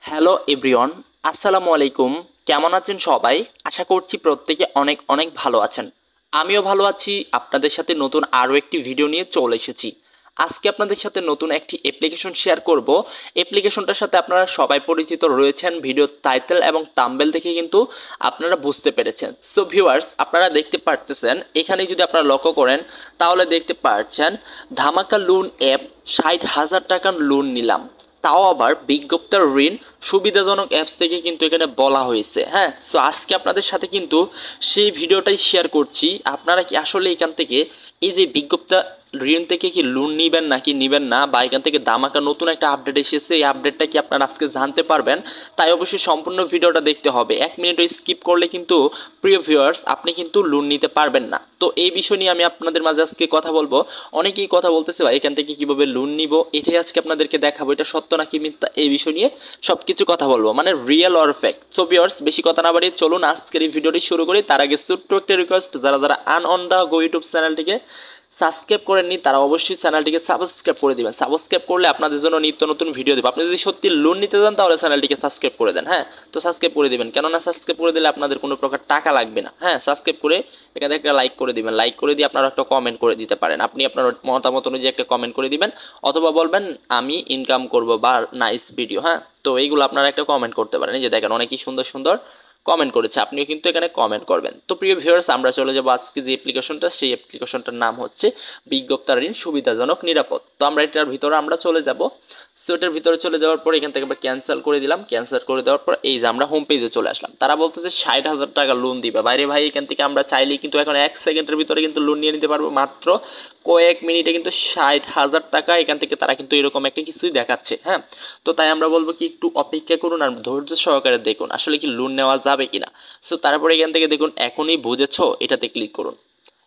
Hello everyone, আসসালামু আলাইকুম। কেমন আছেন সবাই? আশা করছি প্রত্যেকে অনেক অনেক ভালো আছেন। আমিও ভালো আছি। আপনাদের সাথে নতুন আরও একটি ভিডিও নিয়ে চলে এসেছি। আজকে আপনাদের সাথে নতুন একটি অ্যাপ্লিকেশন শেয়ার করব। অ্যাপ্লিকেশনটার সাথে আপনারা সবাই পরিচিত রয়েছেন, ভিডিও টাইটেল এবং থাম্বনেল দেখে কিন্তু আপনারা বুঝতে পেরেছেন। সো ভিউয়ার্স, আপনারা দেখতে পারতেছেন এখানে যদি আপনারা লক্ষ্য করেন তাহলে দেখতে পাচ্ছেন ধামাকা লোন অ্যাপ ৬০,০০০ টাকার লোন নিলাম, তাও আবার বিজ্ঞপ্তির ঋণ সুবিধাজনক অ্যাপস থেকে কিন্তু এখানে বলা হয়েছে। হ্যাঁ, সো আজকে আপনাদের সাথে কিন্তু সেই ভিডিওটাই শেয়ার করছি। আপনারা কি আসলে এখান থেকে এই যে বিজ্ঞপ্তি ঋণ থেকে কি লোন নিবেন নাকি নিবেন না, বা এখান থেকে ধামাকা নতুন একটা আপডেট এসেছে, এই আপডেটটা কি আপনারা আজকে জানতে পারবেন? তাই অবশ্যই সম্পূর্ণ ভিডিওটা দেখতে হবে। 1 মিনিটও স্কিপ করলে কিন্তু প্রিয় ভিউয়ার্স আপনি কিন্তু লোন নিতে পারবেন না। তো এই বিষয় নিয়ে আমি আপনাদের মাঝে আজকে কথা বলবো। অনেকেই কথা বলতেছে ভাই এখান থেকে কিভাবে লোন নিব, এটাই আজকে আপনাদেরকে দেখাবো। এটা সত্য নাকি মিথ্যা এই বিষয় নিয়ে সবকিছু কথা বলবো, মানে real or fake. So viewers, বেশি কথা না বাড়িয়ে চলুন আজকের এই ভিডিওটি শুরু করি। তার আগে ছোট্ট একটা রিকোয়েস্ট, যারা যারা অন দা গো ইউটিউব চ্যানেলটিকে সাবস্ক্রাইব করেননি তারা অবশ্যই চ্যানেলটিকে সাবস্ক্রাইব করে দিবেন। সাবস্ক্রাইব করলে আপনাদের জন্য নিত্য নতুন ভিডিও দেবো। আপনি যদি সত্যি লোন নিতে চান তাহলে চ্যানেলটিকে সাবস্ক্রাইব করে দেন। হ্যাঁ, তো সাবস্ক্রাইব করে দিবেন, কেননা সাবস্ক্রাইব করে দিলে আপনাদের কোনো প্রকার টাকা লাগবে না। হ্যাঁ, সাবস্ক্রাইব করে এখানে একটা লাইক করে দিবেন। লাইক করে দিয়ে আপনারা একটা কমেন্ট করে দিতে পারেন। আপনি আপনার মতামত অনুযায়ী একটা কমেন্ট করে দিবেন, অথবা বলবেন আমি ইনকাম করব বা নাইস ভিডিও। হ্যাঁ, তো এইগুলো আপনারা একটা কমেন্ট করতে পারেন। এই যে দেখেন অনেকই সুন্দর সুন্দর কমেন্ট করেছে, আপনিও কিন্তু এখানে কমেন্ট করবেন। তো প্রিয় ভিউয়ার্স, আমরা চলে যাবো আজকে যে অ্যাপ্লিকেশনটা, সেই অ্যাপ্লিকেশনটার নাম হচ্ছে বিজ্ঞপ্তি ঋণ সুবিধাজনক নিরাপদ। তো আমরা এটার ভিতরে আমরা চলে যাব। সো এটার ভিতরে চলে যাওয়ার পর এখান থেকে আমরা ক্যান্সেল করে দিলাম। ক্যান্সেল করে দেওয়ার পর এই যে আমরা হোম পেজে চলে আসলাম। তারা বলতেছে ৬০,০০০ টাকা লোন দিবে। বাইরে ভাই, এখান থেকে আমরা চাইলেই কিন্তু এখন 1 সেকেন্ডের ভিতরে কিন্তু লোন নিয়ে নিতে পারবো। মাত্র কয়েক মিনিটে কিন্তু ৬০,০০০ টাকা এখান থেকে তারা কিন্তু এরকম একটা কিছুই দেখাচ্ছে। হ্যাঁ, তো তাই আমরা বলবো কি একটু অপেক্ষা করুন আর ধৈর্য সহকারে দেখুন আসলে কি লোন নেওয়া যাবে কিনা। সো তারপরে এখান থেকে দেখুন এখনই বুঝেছো, এটাতে ক্লিক করুন।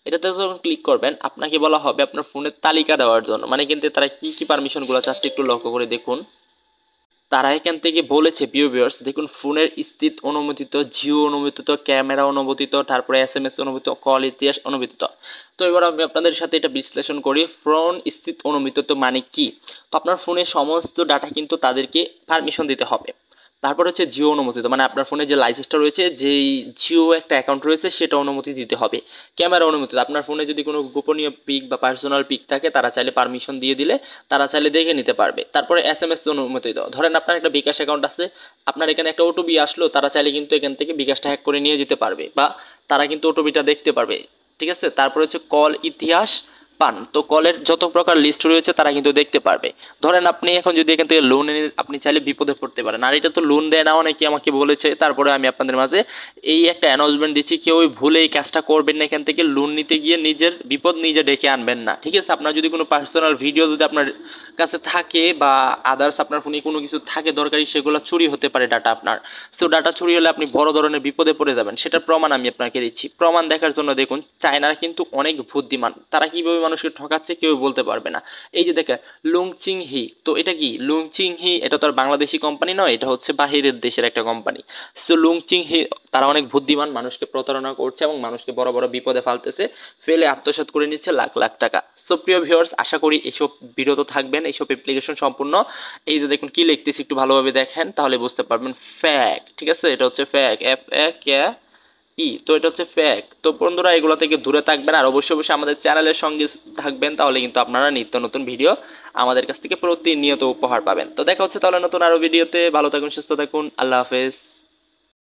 এটাতে যখন ক্লিক করবেন আপনাকে বলা হবে আপনার ফোনের তালিকা দেওয়ার জন্য, মানে কিন্তু তারা কি কি পারমিশনগুলো চাচ্ছে একটু লক্ষ্য করে দেখুন। তারা এখান থেকে বলেছে প্রিয় ভিউয়ার্স, দেখুন ফোনের স্থিত অনুমোদিত, জিও অনুমোদিত, ক্যামেরা অনুমোদিত, তারপরে এসএমএস অনুমোদিত, কল ইতিহাস অনুমোদিত। তো এবার আমি আপনাদের সাথে এটা বিশ্লেষণ করি। ফোন স্থিত অনুমোদিত মানে কি? তো আপনার ফোনের সমস্ত ডাটা কিন্তু তাদেরকে পারমিশন দিতে হবে। তারপর হচ্ছে জিও অনুমোদিত, মানে আপনার ফোনে যে লাইসেন্সটা রয়েছে, যেই জিও একটা অ্যাকাউন্ট রয়েছে সেটা অনুমতি দিতে হবে। ক্যামেরা অনুমোদিত, আপনার ফোনে যদি কোনো গোপনীয় পিক বা পার্সোনাল পিক থাকে তারা চাইলে পারমিশন দিয়ে দিলে তারা চাইলে দেখে নিতে পারবে। তারপরে এসএমএস অনুমোদিত, ধরেন আপনার একটা বিকাশ অ্যাকাউন্ট আছে, আপনার এখানে একটা ওটিপি আসলো, তারা চাইলে কিন্তু এখান থেকে বিকাশটা হ্যাক করে নিয়ে যেতে পারবে, বা তারা কিন্তু ওটিপিটা দেখতে পারবে। ঠিক আছে, তারপরে হচ্ছে কল ইতিহাস পান, তো কলের যত প্রকার লিস্ট রয়েছে তারা কিন্তু দেখতে পারবে। ধরেন আপনি এখন যদি এখান থেকে লোন এনে আপনি চাইলে বিপদে পড়তে পারেন, আর এটা তো লোন দেয় না অনেকে আমাকে বলেছে। তারপরে আমি আপনাদের মাঝে এই একটা অ্যানাউন্সমেন্ট দিচ্ছি, কেউ ভুলে এই কাজটা করবেন না। এখান থেকে লোন নিতে গিয়ে নিজের বিপদ নিজে ডেকে আনবেন না। ঠিক আছে, আপনার যদি কোনো পার্সোনাল ভিডিও যদি আপনার কাছে থাকে বা আদার্স আপনার ফোনে কোনো কিছু থাকে দরকারি, সেগুলো চুরি হতে পারে ডাটা আপনার। সো ডাটা চুরি হলে আপনি বড় ধরনের বিপদে পড়ে যাবেন। সেটার প্রমাণ আমি আপনাকে দিচ্ছি। প্রমাণ দেখার জন্য দেখুন, চায়নারা কিন্তু অনেক বুদ্ধিমান, তারা কীভাবে মানুষকে ঠকাচ্ছে কেউ বলতে পারবে না। এই যে দেখেন লুংচিং হি, তো এটা কি লুংচিং হি? এটা তো আর বাংলাদেশি কোম্পানি নয়, এটা হচ্ছে বাহিরের দেশের একটা কোম্পানি। সো লুংচিং হি তারা অনেক বুদ্ধিমান, মানুষকে প্রতারণা করছে এবং মানুষকে বড় বড় বিপদে ফেলতেছে, ফেলে আত্মসাৎ করে নিচ্ছে লাখ লাখ টাকা। সো প্রিয় ভিউয়ার্স, আশা করি এসব বিরত থাকবেন, এইসব অ্যাপ্লিকেশন সম্পূর্ণ। এই যে দেখুন কি লিখতেছি, একটু ভালোভাবে দেখেন তাহলে বুঝতে পারবেন। ফ্যাক, ঠিক আছে, এটা হচ্ছে ফ্যাক, এফ এ কে ই, তো এটা হচ্ছে ফ্যাক। তো বন্ধুরা এগুলো থেকে দূরে থাকবেন, আর অবশ্যই অবশ্যই আমাদের চ্যানেলের সঙ্গে থাকবেন, তাহলে কিন্তু আপনারা নিত্য নতুন ভিডিও আমাদের কাছ থেকে প্রতিনিয়ত উপহার পাবেন। তো দেখা হচ্ছে তাহলে নতুন আরও ভিডিওতে। ভালো থাকুন, সুস্থ থাকুন, আল্লাহ হাফেজ।